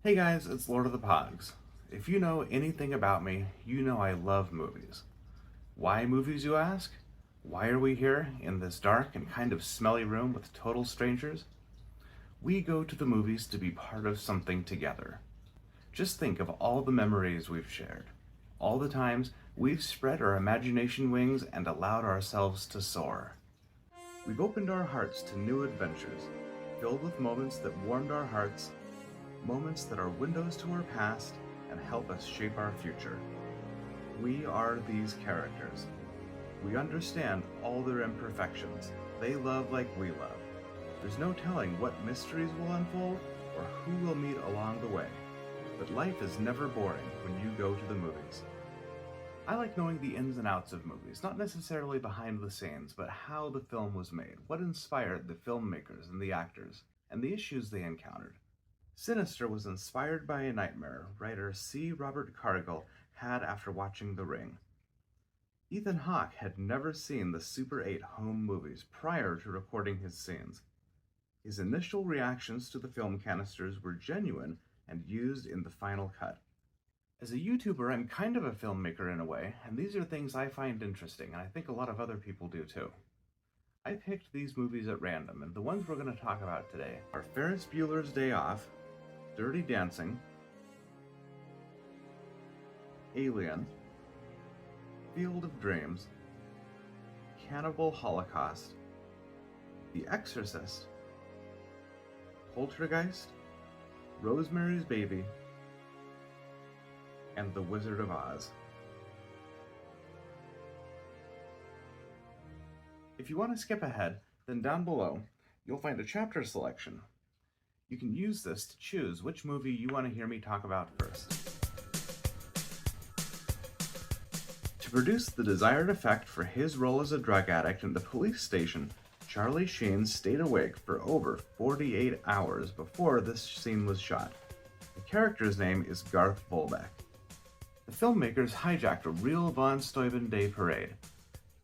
Hey guys, it's Lord of the Pogs. If you know anything about me, you know I love movies. Why movies, you ask? Why are we here in this dark and kind of smelly room with total strangers? We go to the movies to be part of something together. Just think of all the memories we've shared, all the times we've spread our imagination wings and allowed ourselves to soar. We've opened our hearts to new adventures, filled with moments that warmed our hearts, moments that are windows to our past and help us shape our future. We are these characters. We understand all their imperfections. They love like we love. There's no telling what mysteries will unfold or who we'll meet along the way. But life is never boring when you go to the movies. I like knowing the ins and outs of movies, not necessarily behind the scenes, but how the film was made, what inspired the filmmakers and the actors, and the issues they encountered. Sinister was inspired by a nightmare writer C. Robert Cargill had after watching The Ring. Ethan Hawke had never seen the Super 8 home movies prior to recording his scenes. His initial reactions to the film canisters were genuine and used in the final cut. As a YouTuber, I'm kind of a filmmaker in a way, and these are things I find interesting, and I think a lot of other people do too. I picked these movies at random, and the ones we're going to talk about today are Ferris Bueller's Day Off, Dirty Dancing, Alien, Field of Dreams, Cannibal Holocaust, The Exorcist, Poltergeist, Rosemary's Baby, and The Wizard of Oz. If you want to skip ahead, then down below, you'll find a chapter selection. You can use this to choose which movie you want to hear me talk about first. To produce the desired effect for his role as a drug addict in the police station, Charlie Sheen stayed awake for over 48 hours before this scene was shot. The character's name is Garth Volbeck. The filmmakers hijacked a real Von Steuben Day parade.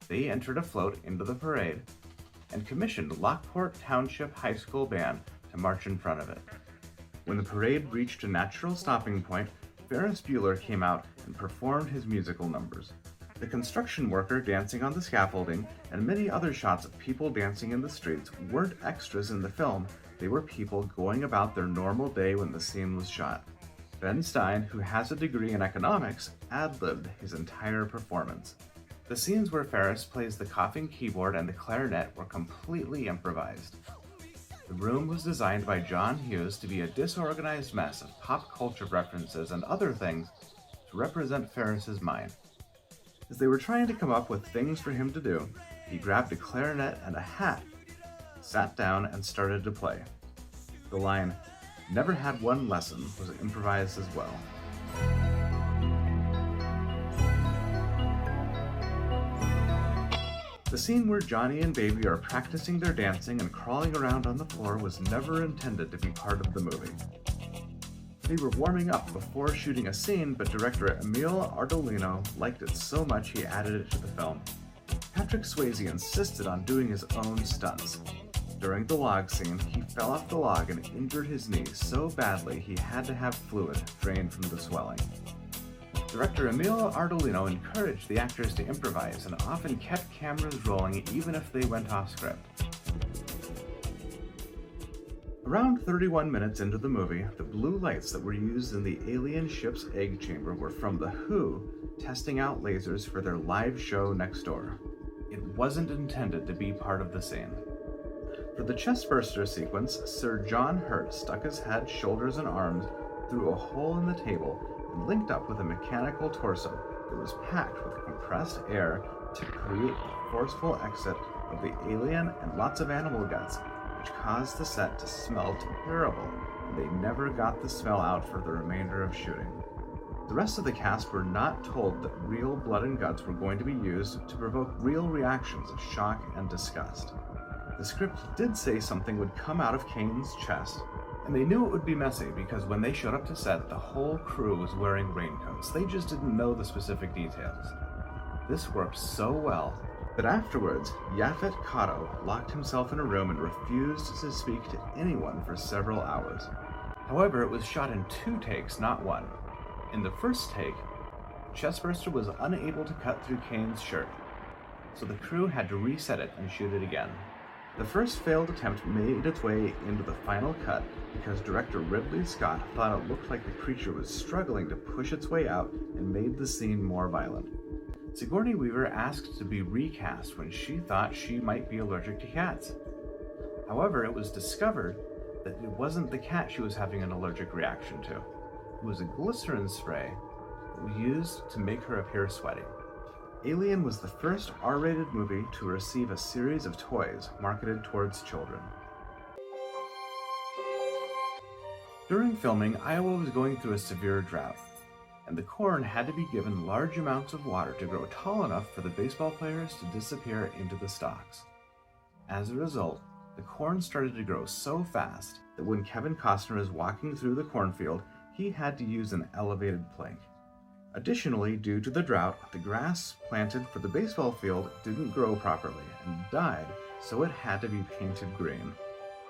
They entered a float into the parade and commissioned Lockport Township High School Band to march in front of it. When the parade reached a natural stopping point, Ferris Bueller came out and performed his musical numbers. The construction worker dancing on the scaffolding and many other shots of people dancing in the streets weren't extras in the film, they were people going about their normal day when the scene was shot. Ben Stein, who has a degree in economics, ad-libbed his entire performance. The scenes where Ferris plays the coughing keyboard and the clarinet were completely improvised. The room was designed by John Hughes to be a disorganized mess of pop culture references and other things to represent Ferris's mind. As they were trying to come up with things for him to do, he grabbed a clarinet and a hat, sat down, and started to play. The line, "Never had one lesson," was improvised as well. The scene where Johnny and Baby are practicing their dancing and crawling around on the floor was never intended to be part of the movie. They were warming up before shooting a scene, but director Emile Ardolino liked it so much he added it to the film. Patrick Swayze insisted on doing his own stunts. During the log scene, he fell off the log and injured his knee so badly he had to have fluid drained from the swelling. Director Emile Ardolino encouraged the actors to improvise and often kept cameras rolling even if they went off script. Around 31 minutes into the movie, the blue lights that were used in the alien ship's egg chamber were from The Who testing out lasers for their live show next door. It wasn't intended to be part of the scene. For the chestburster sequence, Sir John Hurt stuck his head, shoulders, and arms through a hole in the table and linked up with a mechanical torso that was packed with compressed air to create a forceful exit of the alien and lots of animal guts, which caused the set to smell terrible, and they never got the smell out for the remainder of shooting. The rest of the cast were not told that real blood and guts were going to be used to provoke real reactions of shock and disgust. The script did say something would come out of Kane's chest, and they knew it would be messy because when they showed up to set, the whole crew was wearing raincoats. They just didn't know the specific details. This worked so well that afterwards, Yaphet Kotto locked himself in a room and refused to speak to anyone for several hours. However, it was shot in 2 takes, not 1. In the first take, Chestburster was unable to cut through Kane's shirt, so the crew had to reset it and shoot it again. The first failed attempt made its way into the final cut because director Ridley Scott thought it looked like the creature was struggling to push its way out and made the scene more violent. Sigourney Weaver asked to be recast when she thought she might be allergic to cats. However, it was discovered that it wasn't the cat she was having an allergic reaction to. It was a glycerin spray that was used to make her appear sweaty. Alien was the first R-rated movie to receive a series of toys marketed towards children. During filming, Iowa was going through a severe drought, and the corn had to be given large amounts of water to grow tall enough for the baseball players to disappear into the stalks. As a result, the corn started to grow so fast that when Kevin Costner was walking through the cornfield, he had to use an elevated plank. Additionally, due to the drought, the grass planted for the baseball field didn't grow properly and died, so it had to be painted green.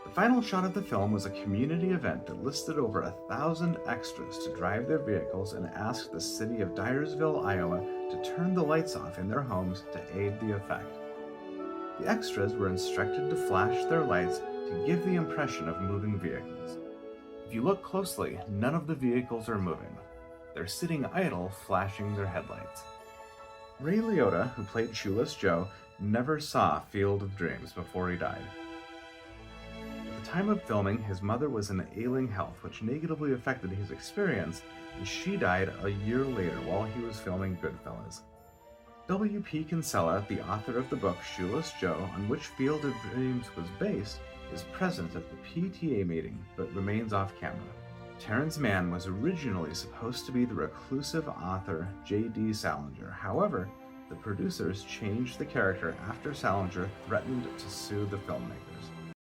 The final shot of the film was a community event that listed over 1,000 extras to drive their vehicles and asked the city of Dyersville, Iowa, to turn the lights off in their homes to aid the effect. The extras were instructed to flash their lights to give the impression of moving vehicles. If you look closely, none of the vehicles are moving. They're sitting idle, flashing their headlights. Ray Liotta, who played Shoeless Joe, never saw Field of Dreams before he died. At the time of filming, his mother was in ailing health, which negatively affected his experience, and she died a year later while he was filming Goodfellas. W.P. Kinsella, the author of the book Shoeless Joe, on which Field of Dreams was based, is present at the PTA meeting, but remains off camera. Terrence Mann was originally supposed to be the reclusive author J.D. Salinger. However, the producers changed the character after Salinger threatened to sue the filmmakers.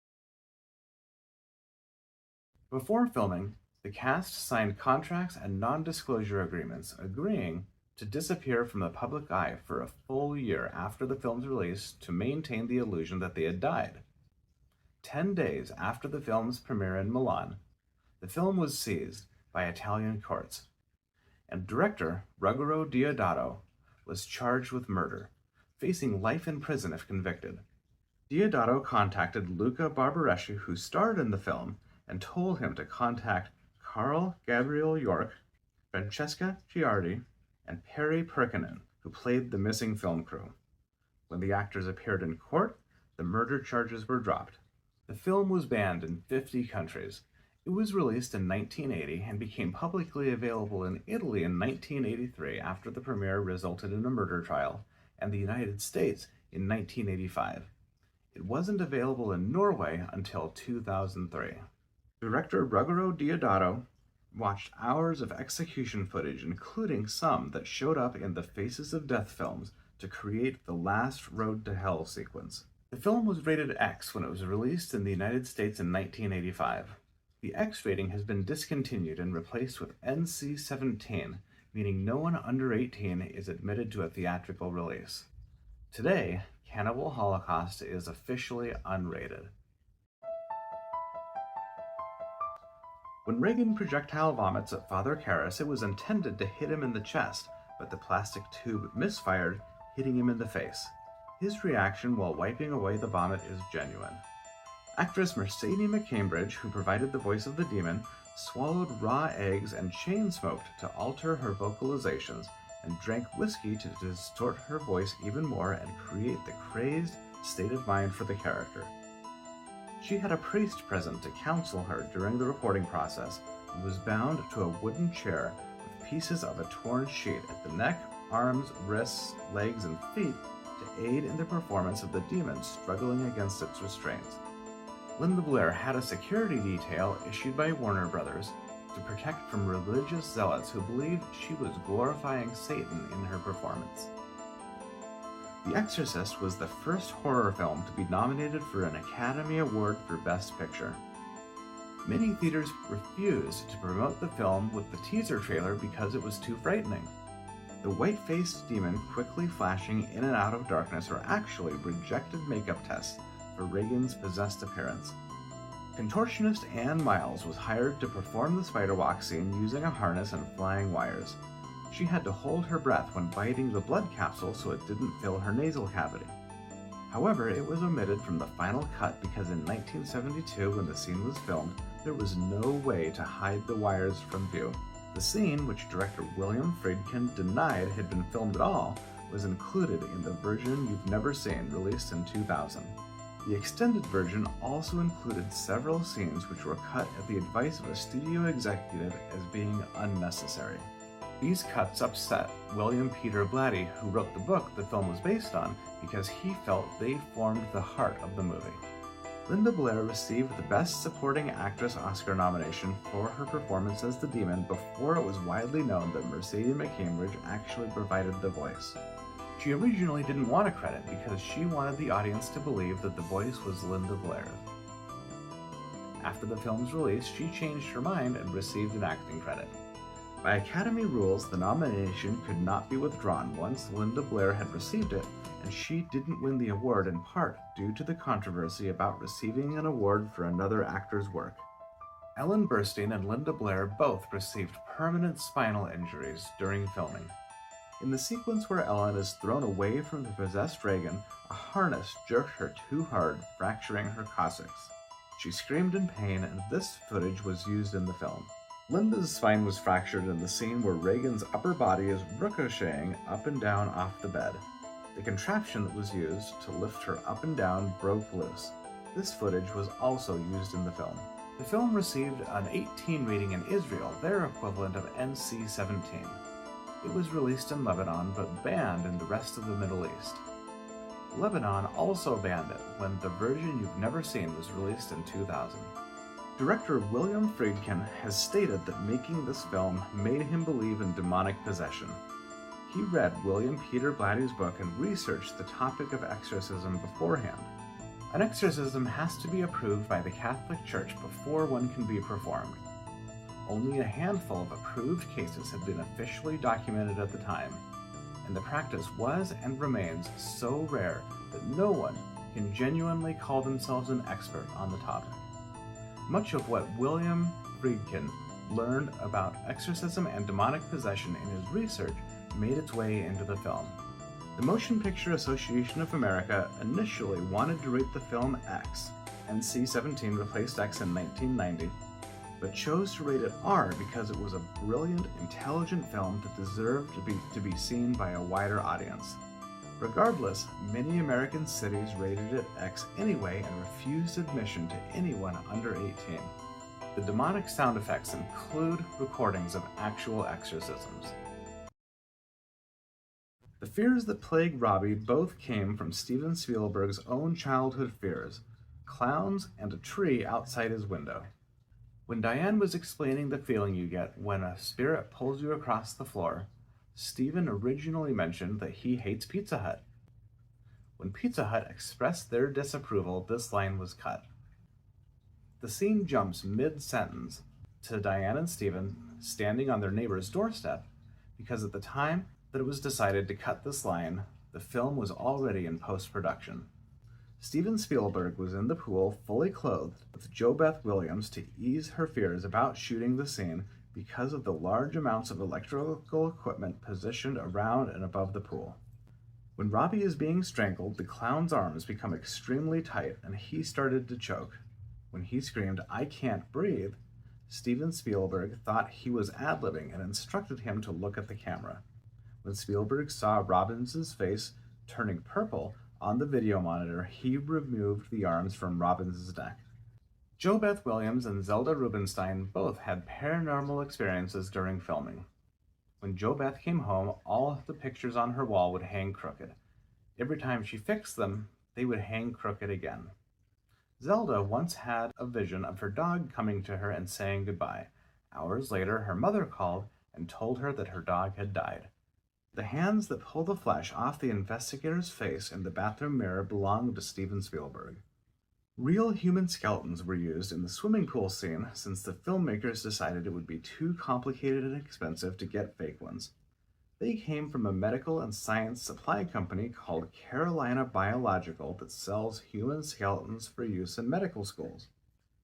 Before filming, the cast signed contracts and non-disclosure agreements agreeing to disappear from the public eye for a full year after the film's release to maintain the illusion that they had died. 10 days after the film's premiere in Milan, the film was seized by Italian courts, and director Ruggero Deodato was charged with murder, facing life in prison if convicted. Deodato contacted Luca Barbareschi, who starred in the film, and told him to contact Carl Gabriel York, Francesca Giardi, and Perry Perkinen, who played the missing film crew. When the actors appeared in court, the murder charges were dropped. The film was banned in 50 countries. It was released in 1980 and became publicly available in Italy in 1983 after the premiere resulted in a murder trial, and the United States in 1985. It wasn't available in Norway until 2003. Director Ruggero Deodato watched hours of execution footage, including some that showed up in the Faces of Death films, to create the last Road to Hell sequence. The film was rated X when it was released in the United States in 1985. The X rating has been discontinued and replaced with NC-17, meaning no one under 18 is admitted to a theatrical release. Today, Cannibal Holocaust is officially unrated. When Reagan projectile vomits at Father Karras, it was intended to hit him in the chest, but the plastic tube misfired, hitting him in the face. His reaction while wiping away the vomit is genuine. Actress Mercedes McCambridge, who provided the voice of the demon, swallowed raw eggs and chain-smoked to alter her vocalizations, and drank whiskey to distort her voice even more and create the crazed state of mind for the character. She had a priest present to counsel her during the recording process and was bound to a wooden chair with pieces of a torn sheet at the neck, arms, wrists, legs, and feet to aid in the performance of the demon struggling against its restraints. Linda Blair had a security detail issued by Warner Brothers to protect from religious zealots who believed she was glorifying Satan in her performance. The Exorcist was the first horror film to be nominated for an Academy Award for Best Picture. Many theaters refused to promote the film with the teaser trailer because it was too frightening. The white-faced demon quickly flashing in and out of darkness were actually rejected makeup tests for Reagan's possessed appearance. Contortionist Ann Miles was hired to perform the spider walk scene using a harness and flying wires. She had to hold her breath when biting the blood capsule so it didn't fill her nasal cavity. However, it was omitted from the final cut because in 1972, when the scene was filmed, there was no way to hide the wires from view. The scene, which director William Friedkin denied had been filmed at all, was included in the version you've never seen, released in 2000. The extended version also included several scenes which were cut at the advice of a studio executive as being unnecessary. These cuts upset William Peter Blatty, who wrote the book the film was based on, because he felt they formed the heart of the movie. Linda Blair received the Best Supporting Actress Oscar nomination for her performance as the demon before it was widely known that Mercedes McCambridge actually provided the voice. She originally didn't want a credit because she wanted the audience to believe that the voice was Linda Blair. After the film's release, she changed her mind and received an acting credit. By Academy rules, the nomination could not be withdrawn once Linda Blair had received it, and she didn't win the award in part due to the controversy about receiving an award for another actor's work. Ellen Burstyn and Linda Blair both received permanent spinal injuries during filming. In the sequence where Ellen is thrown away from the possessed Reagan, a harness jerked her too hard, fracturing her coccyx. She screamed in pain, and this footage was used in the film. Linda's spine was fractured in the scene where Reagan's upper body is ricocheting up and down off the bed. The contraption that was used to lift her up and down broke loose. This footage was also used in the film. The film received an 18 rating in Israel, their equivalent of NC-17. It was released in Lebanon but banned in the rest of the Middle East. Lebanon also banned it when the version you've never seen was released in 2000. Director William Friedkin has stated that making this film made him believe in demonic possession. He read William Peter Blatty's book and researched the topic of exorcism beforehand. An exorcism has to be approved by the Catholic Church before one can be performed. Only a handful of approved cases had been officially documented at the time, and the practice was and remains so rare that no one can genuinely call themselves an expert on the topic. Much of what William Friedkin learned about exorcism and demonic possession in his research made its way into the film. The Motion Picture Association of America initially wanted to rate the film X. NC-17 replaced X in 1990, but chose to rate it R because it was a brilliant, intelligent film that deserved to be seen by a wider audience. Regardless, many American cities rated it X anyway and refused admission to anyone under 18. The demonic sound effects include recordings of actual exorcisms. The fears that plague Robbie both came from Steven Spielberg's own childhood fears: clowns and a tree outside his window. When Diane was explaining the feeling you get when a spirit pulls you across the floor, Steven originally mentioned that he hates Pizza Hut. When Pizza Hut expressed their disapproval, this line was cut. The scene jumps mid-sentence to Diane and Steven standing on their neighbor's doorstep because at the time that it was decided to cut this line, the film was already in post-production. Steven Spielberg was in the pool fully clothed with JoBeth Williams to ease her fears about shooting the scene because of the large amounts of electrical equipment positioned around and above the pool. When Robbie is being strangled, the clown's arms become extremely tight and he started to choke. When he screamed, "I can't breathe," Steven Spielberg thought he was ad-libbing and instructed him to look at the camera. When Spielberg saw Robbins' face turning purple on the video monitor, he removed the arms from Robbins' neck. JoBeth Williams and Zelda Rubinstein both had paranormal experiences during filming. When JoBeth came home, all of the pictures on her wall would hang crooked. Every time she fixed them, they would hang crooked again. Zelda once had a vision of her dog coming to her and saying goodbye. Hours later, her mother called and told her that her dog had died. The hands that pull the flesh off the investigator's face in the bathroom mirror belonged to Steven Spielberg. Real human skeletons were used in the swimming pool scene since the filmmakers decided it would be too complicated and expensive to get fake ones. They came from a medical and science supply company called Carolina Biological that sells human skeletons for use in medical schools.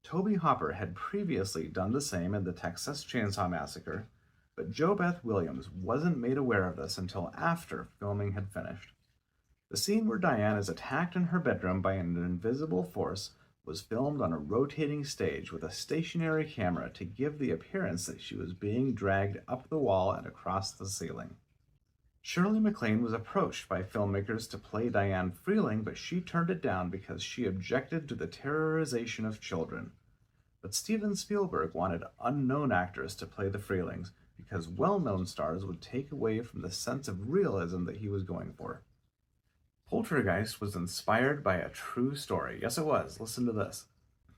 Toby Hopper had previously done the same in the Texas Chainsaw Massacre, but Jo Beth Williams wasn't made aware of this until after filming had finished. The scene where Diane is attacked in her bedroom by an invisible force was filmed on a rotating stage with a stationary camera to give the appearance that she was being dragged up the wall and across the ceiling. Shirley MacLaine was approached by filmmakers to play Diane Freeling, but she turned it down because she objected to the terrorization of children. But Steven Spielberg wanted unknown actors to play the Freelings because well-known stars would take away from the sense of realism that he was going for. Poltergeist was inspired by a true story. Yes, it was. Listen to this.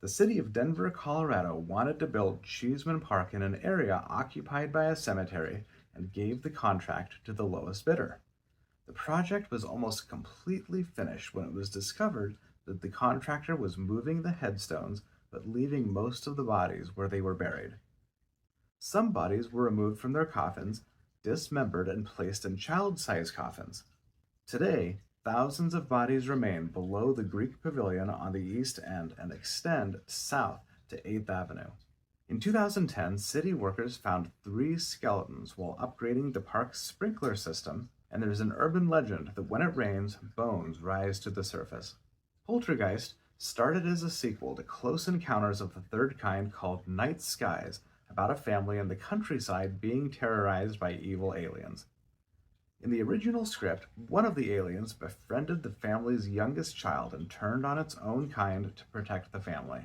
The city of Denver, Colorado wanted to build Cheeseman Park in an area occupied by a cemetery and gave the contract to the lowest bidder. The project was almost completely finished when it was discovered that the contractor was moving the headstones but leaving most of the bodies where they were buried. Some bodies were removed from their coffins, dismembered, and placed in child-sized coffins. Today, thousands of bodies remain below the Greek Pavilion on the East End and extend south to 8th Avenue. In 2010, city workers found 3 skeletons while upgrading the park's sprinkler system, and there's an urban legend that when it rains, bones rise to the surface. Poltergeist started as a sequel to Close Encounters of the Third Kind called Night Skies, about a family in the countryside being terrorized by evil aliens. In the original script, one of the aliens befriended the family's youngest child and turned on its own kind to protect the family.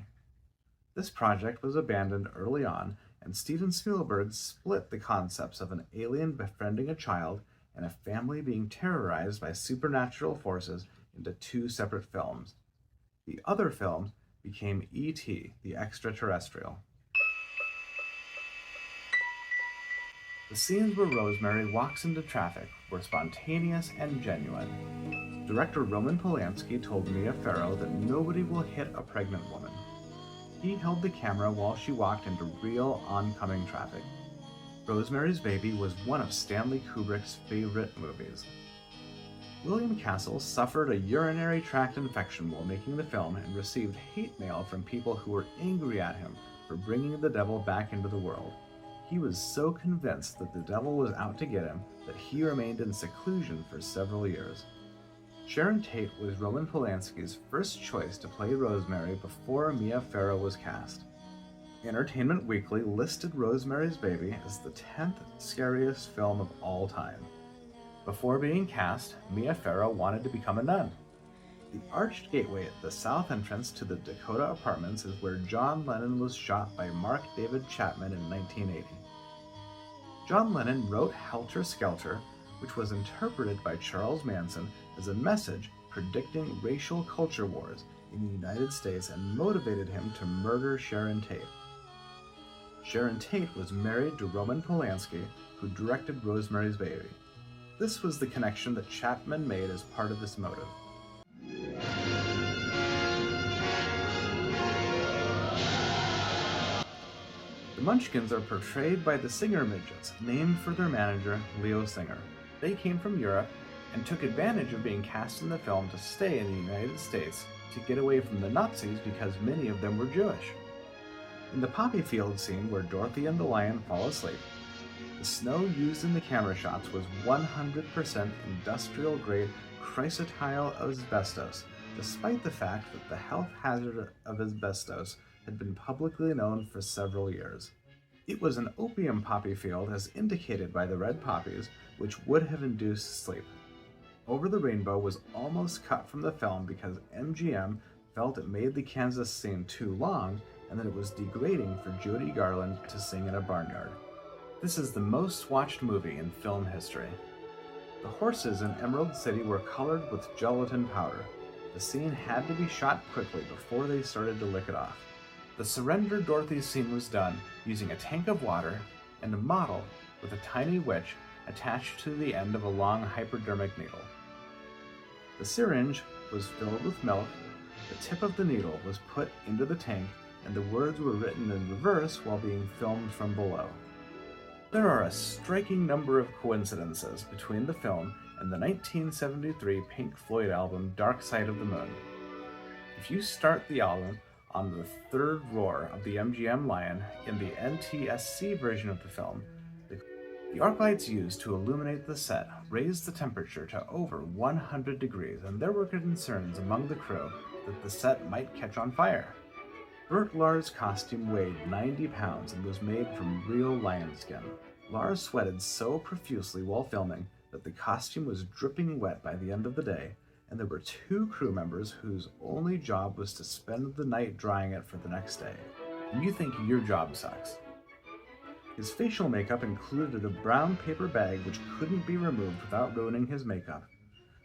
This project was abandoned early on, and Steven Spielberg split the concepts of an alien befriending a child and a family being terrorized by supernatural forces into 2 separate films. The other film became E.T., the Extraterrestrial. The scenes where Rosemary walks into traffic were spontaneous and genuine. Director Roman Polanski told Mia Farrow that nobody will hit a pregnant woman. He held the camera while she walked into real oncoming traffic. Rosemary's Baby was one of Stanley Kubrick's favorite movies. William Castle suffered a urinary tract infection while making the film and received hate mail from people who were angry at him for bringing the devil back into the world. He was so convinced that the devil was out to get him that he remained in seclusion for several years. Sharon Tate was Roman Polanski's first choice to play Rosemary before Mia Farrow was cast. Entertainment Weekly listed Rosemary's Baby as the 10th scariest film of all time. Before being cast, Mia Farrow wanted to become a nun. The arched gateway at the south entrance to the Dakota Apartments is where John Lennon was shot by Mark David Chapman in 1980. John Lennon wrote Helter Skelter, which was interpreted by Charles Manson as a message predicting racial culture wars in the United States and motivated him to murder Sharon Tate. Sharon Tate was married to Roman Polanski, who directed Rosemary's Baby. This was the connection that Chapman made as part of this motive. The Munchkins are portrayed by the Singer Midgets, named for their manager, Leo Singer. They came from Europe and took advantage of being cast in the film to stay in the United States to get away from the Nazis because many of them were Jewish. In the poppy field scene where Dorothy and the lion fall asleep, the snow used in the camera shots was 100% industrial-grade chrysotile asbestos, despite the fact that the health hazard of asbestos had been publicly known for several years. It was an opium poppy field as indicated by the red poppies, which would have induced sleep. Over the Rainbow was almost cut from the film because MGM felt it made the Kansas scene too long and that it was degrading for Judy Garland to sing in a barnyard. This is the most watched movie in film history. The horses in Emerald City were colored with gelatin powder. The scene had to be shot quickly before they started to lick it off. The Surrender Dorothy scene was done using a tank of water and a model with a tiny witch attached to the end of a long hypodermic needle. The syringe was filled with milk, the tip of the needle was put into the tank, and the words were written in reverse while being filmed from below. There are a striking number of coincidences between the film and the 1973 Pink Floyd album Dark Side of the Moon. If you start the album on the third roar of the MGM Lion in the NTSC version of the film. The arc lights used to illuminate the set raised the temperature to over 100 degrees, and there were concerns among the crew that the set might catch on fire. Burt Lahr's costume weighed 90 pounds and was made from real lion skin. Lahr sweated so profusely while filming that the costume was dripping wet by the end of the day, and there were 2 crew members whose only job was to spend the night drying it for the next day. And you think your job sucks. His facial makeup included a brown paper bag which couldn't be removed without ruining his makeup.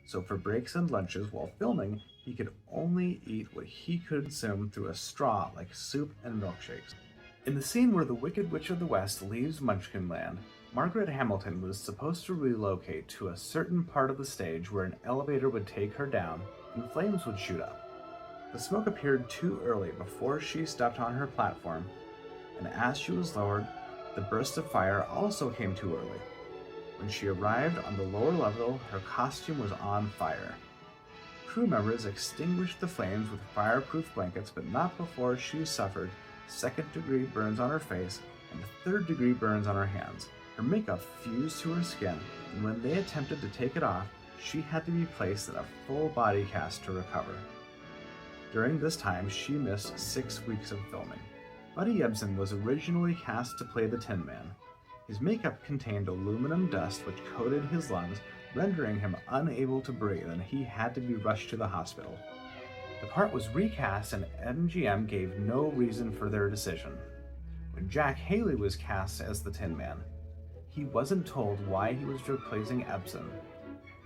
So for breaks and lunches while filming, he could only eat what he could consume through a straw like soup and milkshakes. In the scene where the Wicked Witch of the West leaves Munchkinland, Margaret Hamilton was supposed to relocate to a certain part of the stage where an elevator would take her down and flames would shoot up. The smoke appeared too early before she stepped on her platform, and as she was lowered, the burst of fire also came too early. When she arrived on the lower level, her costume was on fire. Crew members extinguished the flames with fireproof blankets, but not before she suffered second-degree burns on her face and third-degree burns on her hands. Her makeup fused to her skin, and when they attempted to take it off, she had to be placed in a full body cast to recover. During this time, she missed 6 weeks of filming. Buddy Ebsen was originally cast to play the Tin Man. His makeup contained aluminum dust which coated his lungs, rendering him unable to breathe, and he had to be rushed to the hospital. The part was recast, and MGM gave no reason for their decision. When Jack Haley was cast as the Tin Man, he wasn't told why he was replacing Ebsen,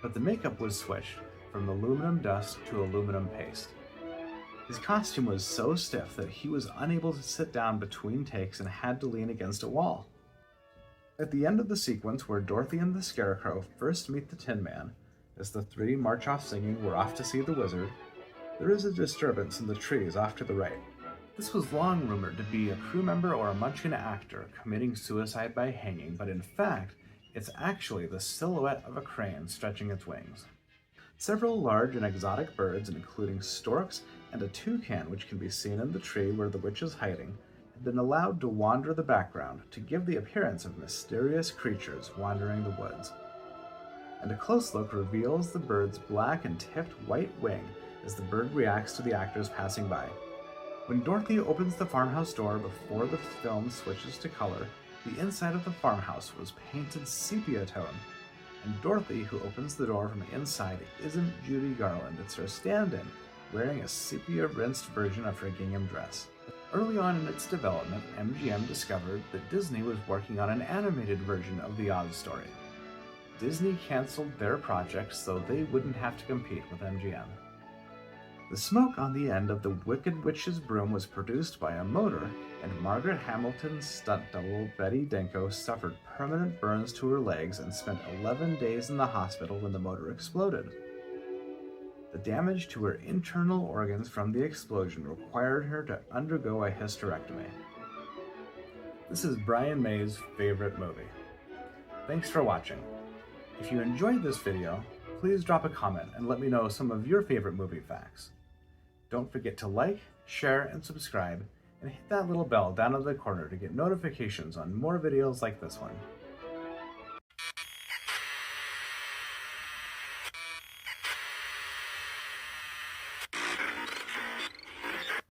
but the makeup was switched from aluminum dust to aluminum paste. His costume was so stiff that he was unable to sit down between takes and had to lean against a wall. At the end of the sequence where Dorothy and the Scarecrow first meet the Tin Man, as the 3 march off singing "We're Off to See the Wizard," there is a disturbance in the trees off to the right. This was long rumored to be a crew member or a Munchkin actor committing suicide by hanging, but in fact, it's actually the silhouette of a crane stretching its wings. Several large and exotic birds, including storks and a toucan which can be seen in the tree where the witch is hiding, have been allowed to wander the background to give the appearance of mysterious creatures wandering the woods. And a close look reveals the bird's black and tipped white wing as the bird reacts to the actors passing by. When Dorothy opens the farmhouse door before the film switches to color, the inside of the farmhouse was painted sepia tone, and Dorothy, who opens the door from the inside, isn't Judy Garland, it's her stand-in, wearing a sepia-rinsed version of her gingham dress. Early on in its development, MGM discovered that Disney was working on an animated version of the Oz story. Disney canceled their project so they wouldn't have to compete with MGM. The smoke on the end of the Wicked Witch's broom was produced by a motor, and Margaret Hamilton's stunt double Betty Denko suffered permanent burns to her legs and spent 11 days in the hospital when the motor exploded. The damage to her internal organs from the explosion required her to undergo a hysterectomy. This is Brian May's favorite movie. Thanks for watching. If you enjoyed this video, please drop a comment and let me know some of your favorite movie facts. Don't forget to like, share, and subscribe, and hit that little bell down in the corner to get notifications on more videos like this one.